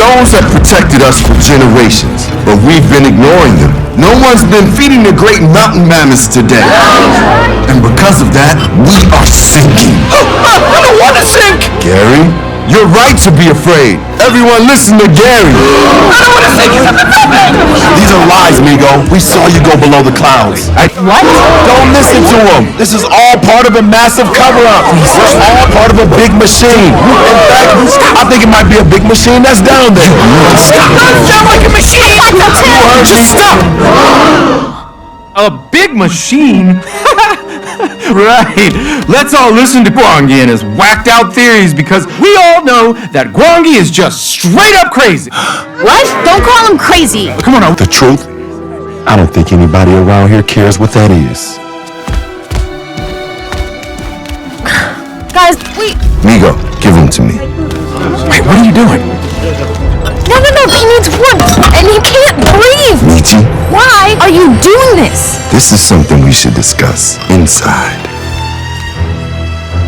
Those have protected us for generations, but we've been ignoring them. No one's been feeding the great mountain mammoths today. And because of that, we are sinking. I don't want to sink! Gary, you're right to be afraid. Everyone listen to Gary. I don't want to sink! These are lies, Migo. We saw you go below the clouds. What? Don't listen to him. This is all part of a massive cover-up. We're all part of a big machine. In fact, I think it might be a big machine that's down there. Doesn't sound like a machine! Just stop! A big machine? Right. Let's all listen to Gwangi and his whacked out theories because we all know that Gwangi is just straight up crazy. What? Don't call him crazy. Come on now. The truth? I don't think anybody around here cares what that is. Guys, wait. Migo, give him to me. Wait, what are you doing? No, he needs wood, and he can't breathe. Michi, Why are you doing this? this is something we should discuss inside.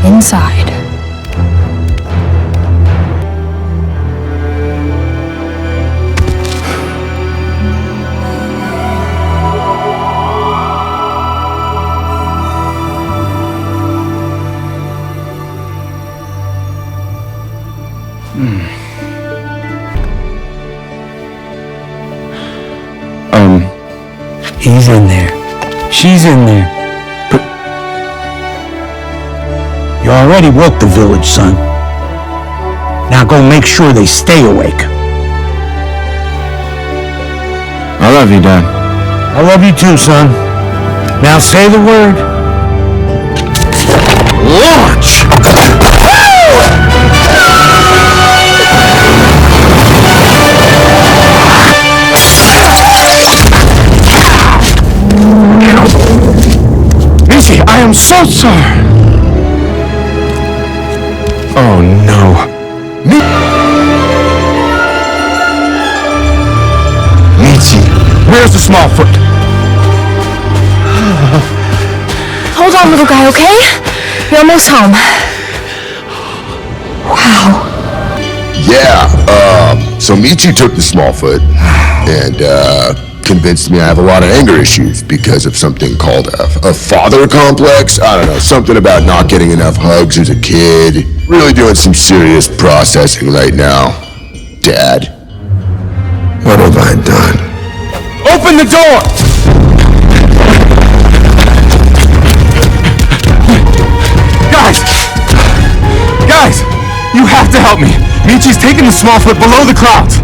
Inside. He's in there. She's in there. But you already woke the village, son. Now go make sure they stay awake. I love you, Dad. I love you too, son. Now say the word. Launch! Michi, I am so sorry. Oh no. Michi, Where's the Smallfoot? Hold on, little guy, okay? You're almost home. Wow. Yeah, so Michi took the Smallfoot and, convinced me I have a lot of anger issues because of something called a father complex. I don't know, something about not getting enough hugs as a kid. Really doing some serious processing right now. Dad. what have I done? Open the door! Guys, you have to help me. Michi's taking the Smallfoot below the clouds.